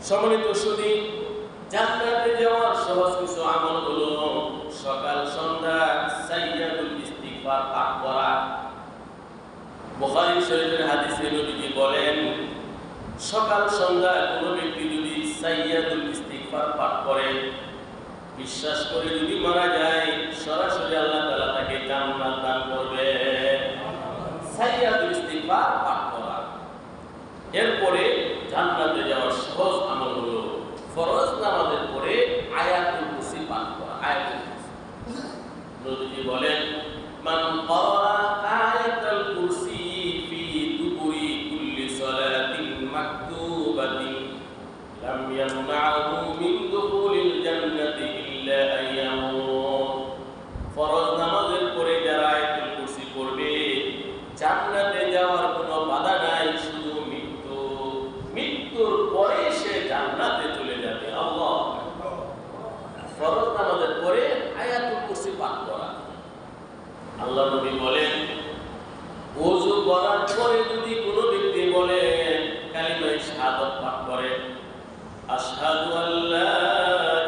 সম্মানিত সুধী, জান্নাতে যাওয়ার সহজ কিছু আমল হলো সকাল সন্ধ্যা সাইয়্যিদুল ইস্তিগফার পাঠ করা। বুখারী শরীফের হাদিসে নবীজি বলেন, সকাল সন্ধ্যা কোনো ব্যক্তি যদি সাইয়্যিদুল ইস্তিগফার পাঠ করে, বিশ্বাস করে যদি মারা যায়, সরাসরি আল্লাহ তাআলা তাকে জান্নাত দান করবে। সাইয়্যিদুল ইস্তিগফার পাঠ করা। এরপরে জান্নাতে যাওয়ার সহজ আমল হলো ফরজ নামাজের পরে আয়াতুল কুরসি পাঠ করা। আয়াতুল কুরসি নবীজি বলেন, মান ক্বারা আয়াতুল কুরসি ফি দুবুরি কুল্লি সালাতিন মাকতুবাতিন লাম ইয়ামনাহু মিন দুখুলিল জান্নাতি ইল্লা আইয়ামুত। ফরজ নামাজের পরে যারা আয়াতুল কুরসি পড়বে, জান্নাতে যাওয়ার কোনো বাধা নাই, শুধু মৃত্যুর পরে সে জান্নাতে চলে যাবে। আল্লাহ। ফরজ নামাজের পরে আয়াতুল কুরসি পাঠ করা। আল্লাহ নবী বলেন, ওযু করার পরে যদি কোনো ব্যক্তি বলে কালিমা শাহাদাত পাঠ করে, আশহাদু আল্লা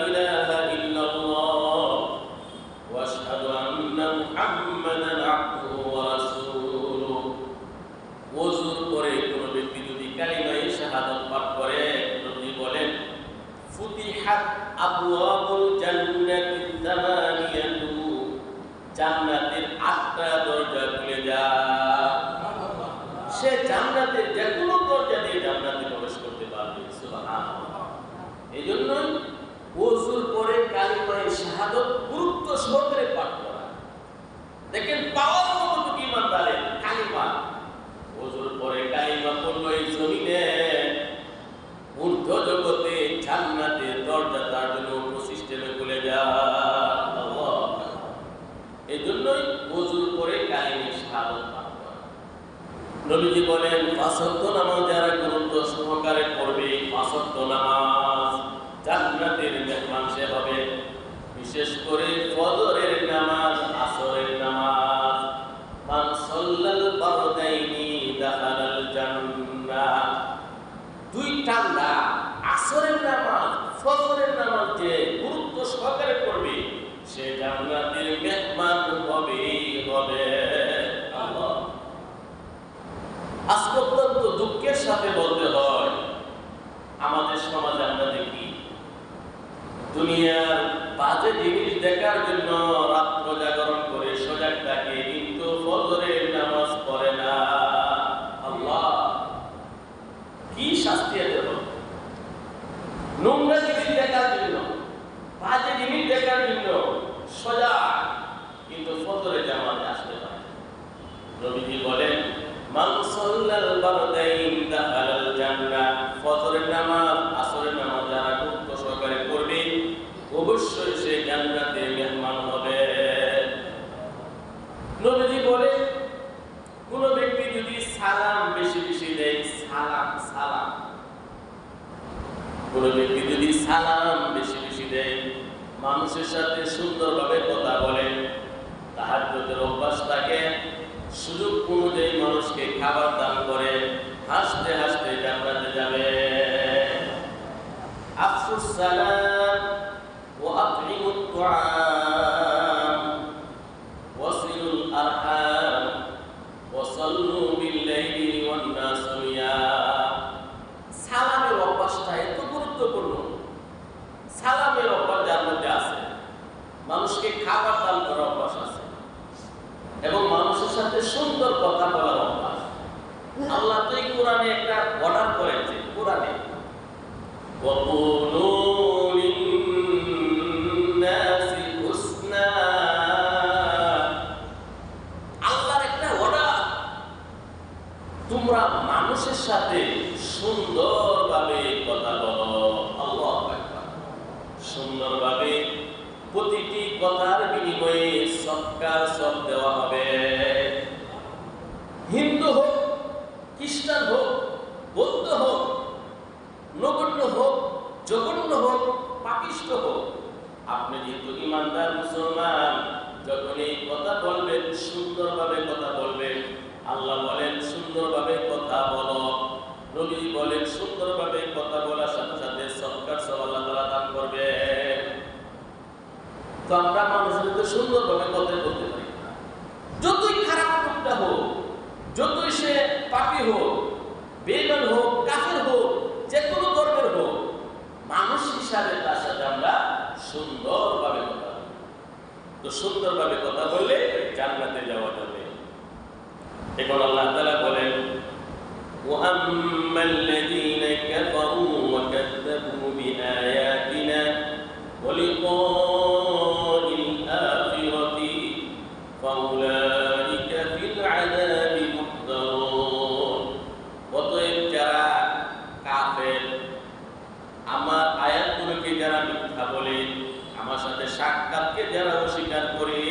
ইলাহা ইল্লাল্লাহ ওয়া আশহাদু আন্না মুহাম্মাদান আবদুহু ওয়া রাসূলুহু। ওযুর পরে কোনো ব্যক্তি যদি কালিমা শাহাদাত পাঠ করে, নবী বলেন, ফুতিহাত আবওয়াবুল জান্নাতি তামানিয়াতু, জান্নাতের 8টা দরজা খুলে যায়। সে জান্নাতের যে কোনো দরজা দিয়ে জান্নাতে প্রবেশ করতে পারবে। সুবহানাল্লাহ। এজন্যই ওযুর পরে কালিমা শাহাদাত গুরুত্ব সহকারে পাঠ করা। দেখেন পাওয়ার মতো কি ইমানদারের কালিমা। ওযুর পরে কালিমা পড়লো, এই জমিনে ঊর্ধ্ব জগতে জান্নাতের দরজা তার জন্য সিস্টেমে খুলে যায়। আল্লাহ। এজন্যই ওযুর পরে কালিমা শাহাদাত পাঠ করা। নবীজি বলেন, 5 ওয়াক্ত নামাজ যারা গুরুত্ব সহকারে পড়বে, 5 ওয়াক্ত নামাজ জান্নাতের মেহমান সে হবে। বিশেষ করে ফজরের নামাজ, আসরের নামাজ। মান সাল্লাল ফারদাইনি দাখালাল জান্নাহ। দুই টান্ডা আসরের নামাজ, ফজরের নামাজ যে গুরুত্ব সহকারে পড়বে, সে জান্নাতের মেহমান হবে। আল্লাহ। আজ পর্যন্ত দুঃখের সাথে বলতে হয়, আমাদের সমাজে আমরা দেখি দুনিয়ার বাজে জিনিস দেখার জন্য রাত্র জাগরণ করে সজাগ থাকে, কিন্তু ফজরের নামাজ পড়ে না। আল্লাহ, কি শাস্তি দেব! নোংরা জিনিস দেখার জন্য, বাজে জিনিস দেখার জন্য সজাগ, কিন্তু ফজরে জামাতে আসতে পারে। নবীজি বলেন, মান সাল্লাল ফারদাইন দাখালাল জান্নাহ। ফজরের নামাজ, আসরের নামাজ যারা গুরুত্ব সহকারে পড়বে, অবশ্যই সে জান্নাতে মেহমান হবে। নবীজি বলে কোন ব্যক্তি যদি সালাম বেশি বেশি দেয়, সালাম কোন ব্যক্তি যদি সালাম বেশি বেশি দেয়, মানুষের সাথে সুন্দরভাবে কথা বলে, তাহাজ্জুদের অভ্যাস থাকে, সুযোগ অনুযায়ী মানুষকে খাবার দান করে, হাসতে হাসতে জান্নাতে যাবে। আফসুস সালাম ওয়া আতইমুত তুআম ওয়াসিলুল আরহাম ওয়া সাল্লু বিল লাইলি ওয়ান নাস নিয়াম। সালামের অভ্যাসটা এত গুরুত্বপূর্ণ। সালামের অভ্যাস যার মধ্যে আছে, মানুষকে খাবার দান করার অভ্যাস আছে, এবং মানুষের সাথে সুন্দর কথা বলার অভ্যাস। আল্লাহ তো এই কোরআনে একটা অর্ডার করেছে, কোরআনে ওয়াকুলু লিন-নাসি হুসনা, আল্লাহর একটা অর্ডার, তোমরা মানুষের সাথে সুন্দরভাবে কথা বলো। আল্লাহু আকবার। সুন্দরভাবে প্রতিটি কথার বিনিময়ে সৎকার সব দেওয়া হবে। হিন্দু হোক, খ্রিস্টান হোক, বৌদ্ধ হোক, নগণ্য হোক, জঘন্য হোক, পাপিষ্ঠ হোক, আপনি যেহেতু ইমানদার মুসলমান, যখন এই কথা বলবেন সুন্দরভাবে কথা বলবেন। আল্লাহ বলেন সুন্দরভাবে কথা বলো, নবী বলেন সুন্দরভাবে কথা বলার সাথে সাথে সৎকার সব আল্লাহ তাআলা দান করবে। তো আমরা মানুষের সাথে সুন্দরভাবে কথা বলতে পারি। যতই খারাপ লোকটা হোক, যতই সে পাপী হোক, বেঈমান হোক, কাফের হোক, যে কোনো ধর্মের হোক, মানুষ হিসাবে তার সাথে আমরা সুন্দরভাবে কথা বলি। তো সুন্দরভাবে কথা বললে জান্নাতে যাওয়া যাবে। এখন আল্লাহ তাআলা বলেন وَأَمَّا الَّذِينَ كَفَرُوا وَكَذَّبُوا بِآيَاتِنَا وَلِقَاءِ الْآخِرَةِ فَأُولَٰئِكَ فِي الْعَذَابِ مُحْضَرُونَ। অতএব যারা কাফের, আমার আয়াতগুলোকে যারা মিথ্যা বলে, আমার সাথে সাক্ষাৎকে যারা অস্বীকার করে,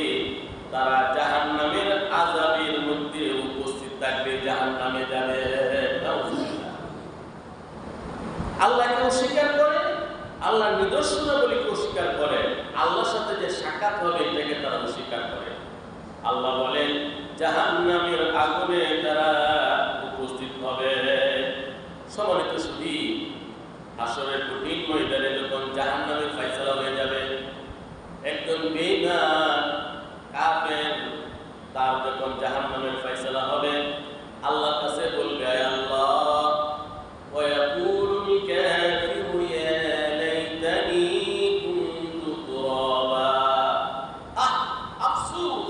তারা জাহান্নামের আযাবের মধ্যে উপস্থিত থাকবে, জাহান্নামে যাবে। আল্লাহকে অস্বীকার করে, আল্লাহর নিদর্শনাবলীকে অস্বীকার করে, আল্লাহর সাথে যে সাক্ষাৎ হবে এটাকে তারা অস্বীকার করে। আল্লাহ বলেন জাহান্নামের আগুনে তারা উপস্থিত হবে। সম্মানিত সুধী, হাসরের কঠিন ময়দানে যখন জাহান্নামের ফয়সালা হয়ে যাবে, একজন বেঈমান কাফের তার যখন জাহান্নামের ফয়সালা হবে, আল্লাহর কাছে বলবে আয় আল্লাহ, ওয়া ইয়াকুলুল কাফিরু ইয়া লাইতানি কুনতু তুরাবা। আফসোস,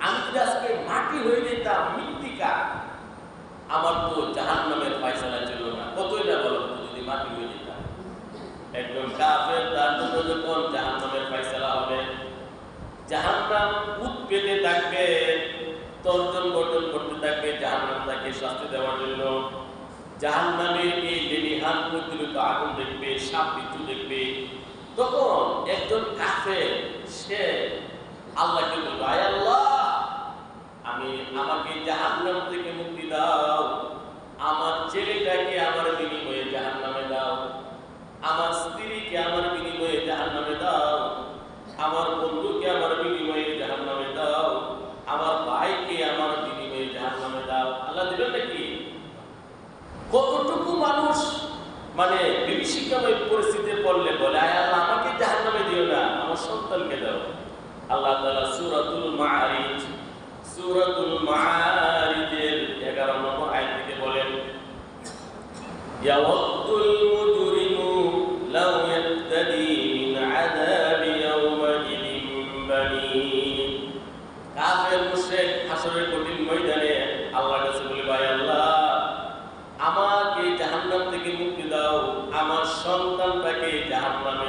আমি যদি আজকে মাটি হয়ে যেতাম, মৃত্তিকা, আমার তো জাহান্নামের ফয়সালা ছিল না। কতই না বলো যদি মাটি হয়ে যেতাম। একজন কাফের তার জন্য যখন জাহান্নামের ফয়সালা হবে, জাহান্নাম উৎপেতে থাকবে, তর্জন গর্জন করতে থাকবে জাহান্নাম তাকে শাস্তি দেওয়ার জন্য। জাহান্নামের এই লেলিহান প্রজ্বলিত আগুন দেখবে, সাপ বিচ্ছু দেখবে। তখন একজন কাফের সে আল্লাহকে বলবে আয় আল্লাহ, আমাকে জাহান্নাম থেকে মুক্তি দাও, আমার ছেলেটাকে আমার বিনিময়ে জাহান্নামে দাও, আমার স্ত্রীকে আমার বিনিময়ে জাহান্নামে দাও, আমার বন্ধুকে আমার বিনিময়ে জাহান্নামে দাও, আমার ভাইকে আমার বিনিময়ে জাহান্নামে দাও। আল্লাহ দিবেন নাকি? কতটুকু মানুষ মানে বিভীষিকাময় পরিস্থিতিতে পড়লে বলে আয় আল্লাহ আমাকে জাহান্নামে দিও না, আমার সন্তানকে দাও। আল্লাহ তাআলা সূরাতুল মাআরিজের 11 নম্বর আয়াত থেকে বলেন ইয়াওয়াদ্দুল মুজরিমু লাউ ইয়াফতাদি মিন আযাবি ইয়াওমাইদিন বানীন। কাফের মুশরিক হাসরের কঠিন ময়দানে আল্লাহর কাছে বলবে আয় আল্লাহ আমাকে জাহান্নাম থেকে মুক্তি দাও, আমার সন্তানটাকে জাহান্নামে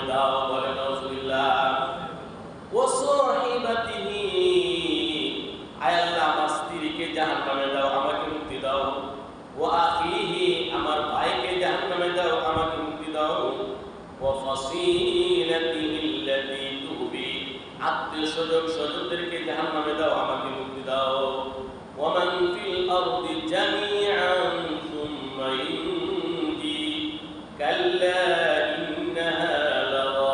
আত্মীয় স্বজনদেরকে জাহান্নামে দাও, আমাকে মুক্তি দাও। ওয়ামান ফিল আরদি জামিআন সুম্মা ইনজি কাল্লা ইন্নাহা লাযা।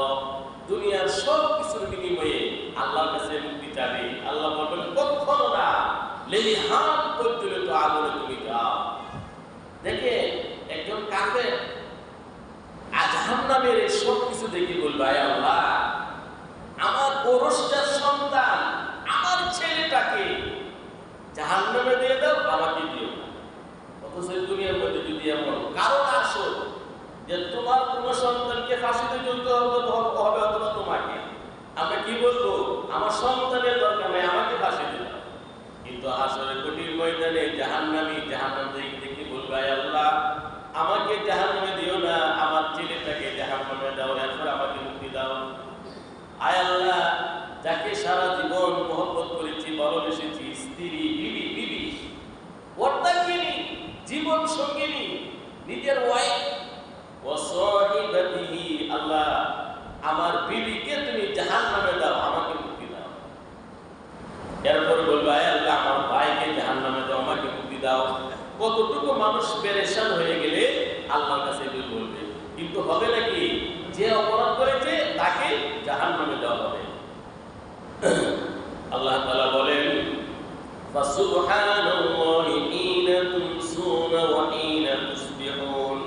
দুনিয়ার সব কিছুর বিনিময়ে আল্লাহর কাছে মুক্তি চাবে। আল্লাহ বলবেন কখনো না, লেলিহান প্রজ্বলিত আগুনে তুমি যাও। দেখে একজন কাফের জাহান্নামের এই সব কিছু দেখে বলবে, আয় আল্লাহ, আমার পৌরুষটার সন্তান, আমার ছেলেটাকে জাহান্নামে দিয়ে দাও, আমাকে দিও না। অথচ দুনিয়ার মধ্যে যদি এমন কারণ আসো যে তোমার কোন সন্তানকে ফাঁসিতে ঝুলতে হবে অথবা তোমাকে, আমরা কি বলবো? আমার সন্তানের দরকার নেই, আমাকে ফাঁসি দিও। কিন্তু আসলে কঠিন ময়দানে জাহান্নাম দেখে বলবে, আয় আল্লাহ, আমাকে জাহান্নামে দিও না, আমার ছেলেটাকে জাহান্নামে দাও, এরপর আমাকে মুক্তি দাও। আয় আল্লাহ, যাকে সারা জীবন মহব্বত করেছি, ভালোবেসেছি, স্ত্রী, বিবি, অর্ধাঙ্গিনী, জীবন সঙ্গিনী, নিজের ওয়াইফ, ওয়াসাহিবাতিহি, আল্লাহ, আমার বিবিকে তুমি জাহান্নামে দাও, আমাকে মুক্তি দাও। এরপর বলবে, আয় আল্লাহ, আমার ভাইকে জাহান্নামে দাও, আমাকে মুক্তি দাও। কতটুকু মানুষ পেরেশান হয়ে গেলে আল্লাহর কাছে বলবে। কিন্তু হবে নাকি? যে অপরাধ করেছে তাকে জাহান্নামে দেওয়া হবে। আল্লাহ তাআলা বলেন, ফাসুবহানাল্লাহি হিনা তুমসুনা ওয়া হিনা তুসবিহুন।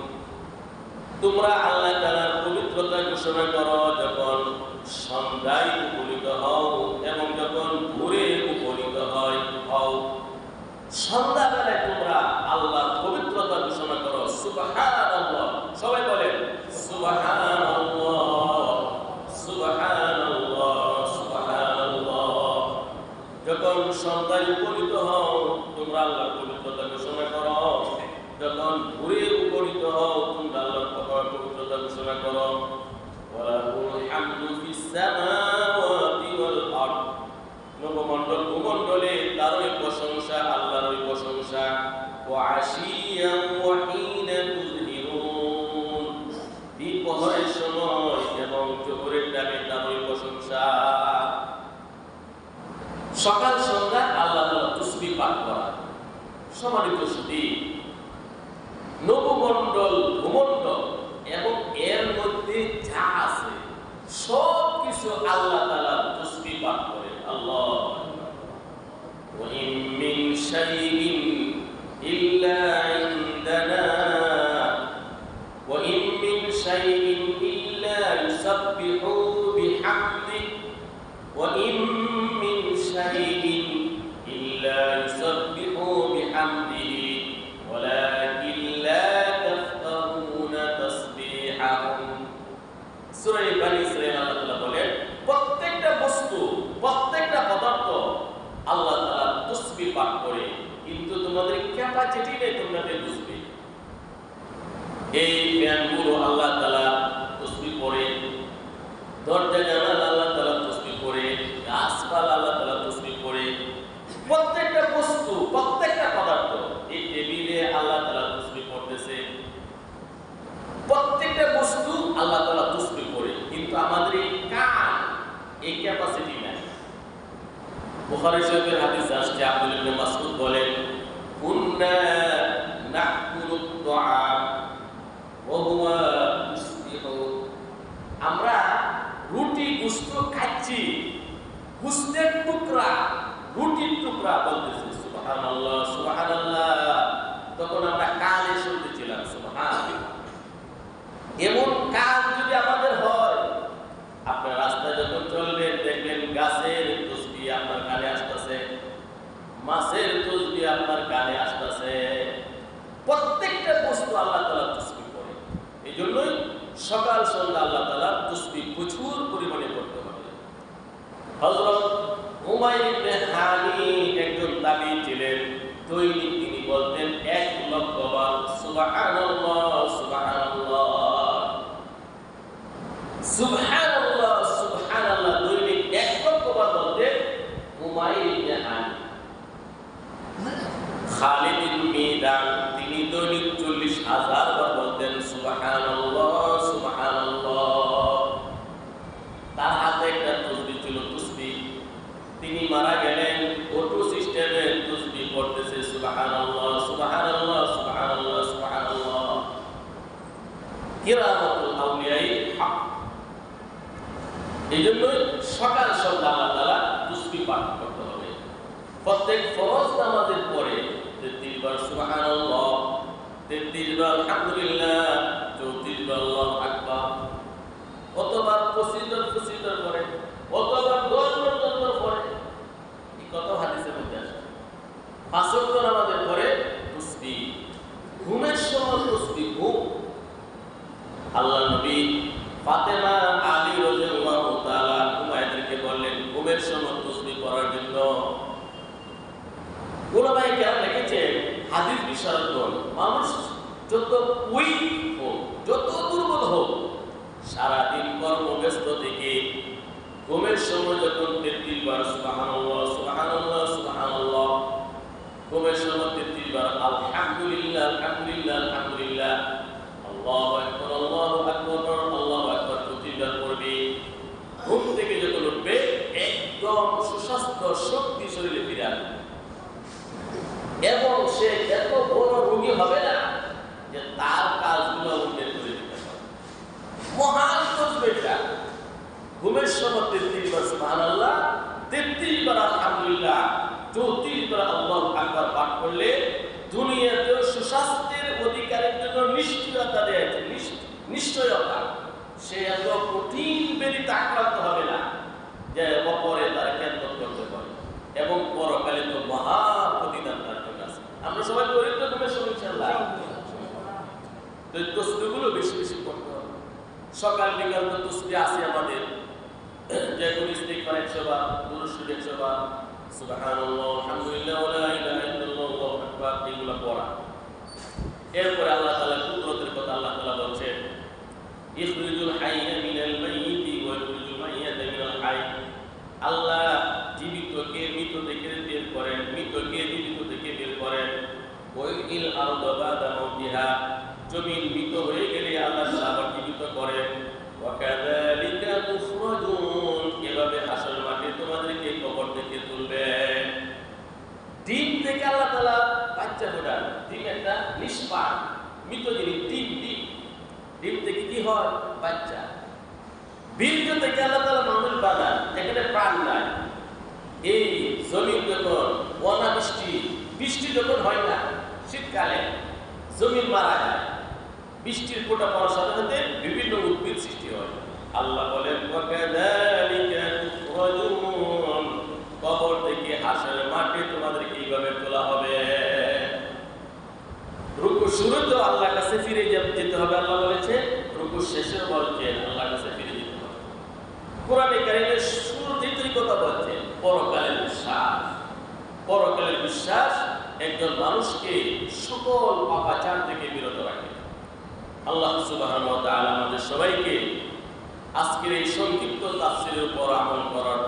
তোমরা আল্লাহ তাআলার পবিত্রতা ঘোষণা করো যখন সন্ধ্যায় উপনীত হও এবং যখন ভোরে উপনীত হও। সন্ধ্যাবেলায় তোমরা আল্লাহর পবিত্রতা ঘোষণা করো। সুবহানাল্লাহ, সবাই বলেন সুবহানাল্লাহ, সুবহানাল্লাহ, সুবহানাল্লাহ। যখন সন্ধ্যায় উপনীত হও তোমরা আল্লাহর পবিত্রতা ঘোষণা করো, যখন ভোরে উপনীত হও তোমরা আল্লাহর পবিত্রতা ঘোষণা করো। ওয়ালাহুল হামদু ফিস সামাওয়াতি ওয়াল আরদ। নবমণ্ডল ভূমণ্ডলে তারই প্রশংসা, আল্লাহরই প্রশংসা। ওয়া আশিয়ান ওয়া হিনা তুযহিরুন। দ্বিপ্রহরের সময় এবং জোহরের টাইমে তারই প্রশংসা। সকাল সন্ধ্যা আল্লাহ তাআলা তাসবিহ পাঠ করা। সম্মানিত সুধী, নবমণ্ডল ভূমণ্ডল এবং এর মধ্যে যা আছে সব কিছু আল্লাহ তাআলা তাসবিহ পাঠ করে। আল্লাহ, ওয়া ইন মিন শাইইন ইল্লা ইনদানা ওয়া ইন মিন শাইইন ইল্লা ইউসাব্বিহু বিহামদিহি ওয়া ইন মিন শাইইন ইল্লা ইউসাব্বিহু বিহামদিহি ওয়ালাকিন লা তাফকাহুনা তাসবিহাহুম। সূরা বনী ইসরাঈল আল্লাহ তাআলা বলেন, প্রত্যেকটা বস্তু, প্রত্যেকটা পদার্থ আল্লাহ তাআলা তাসবিহ পাঠ করে, কিন্তু তোমাদের ক্যাপাসিটি নেই তোমাদের বুঝবে। এই জ্ঞানগুলো আল্লাহ তাআলা তাসবিহ পড়ে, দরজা জানালা আল্লাহ তাআলা তাসবিহ পড়ে, গাছপালা আল্লাহ তাআলা তাসবিহ পড়ে, প্রত্যেকটা বস্তু, প্রত্যেকটা পদার্থ, এই টেবিলে আল্লাহ তাআলা তাসবিহ পড়তেছে, প্রত্যেকটা বস্তু আল্লাহ তাআলা তাসবিহ করে, কিন্তু আমাদের এই কান, এই ক্যাপাসিটি নাই। বুখারী শরীফের হাদিস আসছে, আব্দুল্লাহ ইবনে মাসউদ বলেন, কুন্না নাকুলুত তুআম ওয়া হুয়া ইসবিহু। আমরা রুটি গোশত খাচ্ছি, গোশতের টুকরা, রুটির টুকরা বলতেছি সুবহানাল্লাহ, সুবহানাল্লাহ। তখন আমরা কানে শুনতেছিলাম সুবহানাল্লাহ। এমন কাজ যদি আমাদের হয়, আপনার রাস্তায় যখন চলবেন দেখবেন গাছের তসবিহ আপনার কানে আসতেছে, মাছের তসবিহ আপনার কানে আসতেছে। প্রত্যেকটা বস্তু আল্লাহ তাআলা তসবিহ করে। এই জন্যই সকাল সন্ধ্যা আল্লাহ তাআলা তসবিহ প্রচুর পরিমাণে করতে হবে। হযরত উমাইর ইবনে হানি একজন তাবী ছিলেন। দৈনিক তিনি বলতেন 1,00,000 বার সুবহানাল্লাহ, সুবহানাল্লাহ, সুবহানাল্লাহ, সুবহানাল্লাহ। দৈনিক 1,00,000 বার বলতেন উমাইর ইবনে হানি। খালিদ ইবনে মিদান তিনি দৈনিক 40,000 বার বলতেন সুবহানাল্লাহ, সুবহানাল্লাহ। তার হাতে একটা তসবিহ ছিল, তসবিহ কিরামাতুল আউলিয়াই হক। এই জন্য সকাল সন্ধ্যা আল্লাহ তাআলা তাসবিহ পাঠ করতে হবে। প্রত্যেক ফরজ নামাজের পরে 33 বার সুবহানাল্লাহ, 33 বার আলহামদুলিল্লাহ, 34 বার আল্লাহু আকবার, অথবা 25 বার পরে, অথবা 10 বার পরে। এই কথা হাদিসের মধ্যে আছে। 5 ওয়াক্ত নামাজের পরে তাসবিহ, ঘুমের সময় তাসবিহ। ঘুম আল্লাহ নবী ফাতেমা আলী রাদিয়াল্লাহু তাআলা উমাইয়াদেরকে বললেন ঘুমের সময় তাসবিহ পড়ার জন্য। উলামায়ে কেরাম লিখেছেন হাদিস বিশারদগণ, মানুষ যত উইক হোক, যত দুর্বল হোক, সারাদিন কর্মব্যস্ত থেকে ঘুমের সময় যখন 33 বার সুবহানাল্লাহ সুবহানাল্লাহ সুবহানাল্লাহ, ঘুমের সময় 33 বার আলহামদুলিল্লাহ আলহামদুলিল্লাহ আলহামদুলিল্লাহ, আল্লাহু আকবার আল্লাহু আকবার আল্লাহু আকবার 33 বার পড়বে। ঘুম থেকে যখন উঠবে একদম সুস্বাস্থ্য শক্তি শরীরে ফিরে আসবে এবং সে এত বড় রোগী হবে না যে তার কাজগুলো উল্লেখ করে দিতে পারে। মহান তসবিহটা ঘুমের সময় 33 বার সুবহানাল্লাহ, 33 বার আলহামদুলিল্লাহ, 34 বার আল্লাহু আকবার পাঠ করলে দুনিয়াতেও সুস্বাস্থ্যের অধিকারের জন্য নিশ্চয়তা দেয়া আছে। নিশ্চয়তা, সে এত কঠিন ব্যাধিতে আক্রান্ত হবে না যে অপরে তার কেন্দ্র করতে পারে, এবং পরকালে তো মহা প্রতিদান তার জন্য আছে। আমরা সবাই করি তো ঘুমের সময় ইনশাআল্লাহ। তো তাসবিহগুলো বেশি বেশি করতে হবে। সকাল বিকাল তো তাসবিহ আছে আমাদের, যে কোন ইস্তিগফার 100 বার, দুরূদ শরীফ 100 বার, সুবহানাল্লাহ আলহামদুলিল্লাহ ওয়া লা ইলাহা ইল্লাল্লাহ আল্লাহু আকবার, এগুলো পড়া। এরপরে আল্লাহ তাআলা কুদরতের কথা আল্লাহ তাআলা বলছেন ইখরিজুল হাইয়া মিনাল মাইয়িতি ওয়া ইখরিজুল মাইয়াতা মিনাল হাই। আল্লাহ জীবিতকে মৃত থেকে বের করেন, মৃতকে জীবিত থেকে বের করেন। ওয়াইল আরদা বাদা মাউতিহা, জমিন মৃত হয়ে গেলে আল্লাহ তাআলা আবার জীবিত করেন। ওয়া কাযালিকা তুখরাজুন, এভাবে হাসর মাঠে তোমাদেরকে কবর থেকে তুলবেন। ডিম থেকে আল্লাহ তাআলা বাচ্চা ফোটান। ডিম একটা নিষ্পাপ মৃত জিনিস, ডিম থেকে কি হয়? বাচ্চা। বীর্য থেকে আল্লাহ তাআলা মানুষ বানান, এখানে প্রাণ নাই। এই জমিন যখন অনাবৃষ্টি, বৃষ্টি যখন হয় না শীতকালে, জমিন মারা যায়, বৃষ্টির ফোঁটা পড়ার সাথে সাথে বিভিন্ন উদ্ভিদ সৃষ্টি হয়। আল্লাহ বলেন ওয়াকাযালিকা তুখরাজুন, কবর থেকে হাসরের মাঠে তোমাদেরকে এইভাবে তোলা হবে। রুকু শুরুতেও আল্লাহর কাছে ফিরে যেতে হবে, আল্লাহ বলেছে। রুকু শেষে বলছেন আল্লাহর কাছে ফিরে যেতে হবে। কোরআনে কারীমের শুরুতেই কথা বলছেন পরকালের বিশ্বাস। পরকালের বিশ্বাস একজন মানুষকে সকল পাপাচার থেকে বিরত রাখে। আল্লাহ সুবহানাহু ওয়া তাআলা আমাদের সবাইকে আজকের এই সংক্ষিপ্ত তাফসীরের উপর আমল করার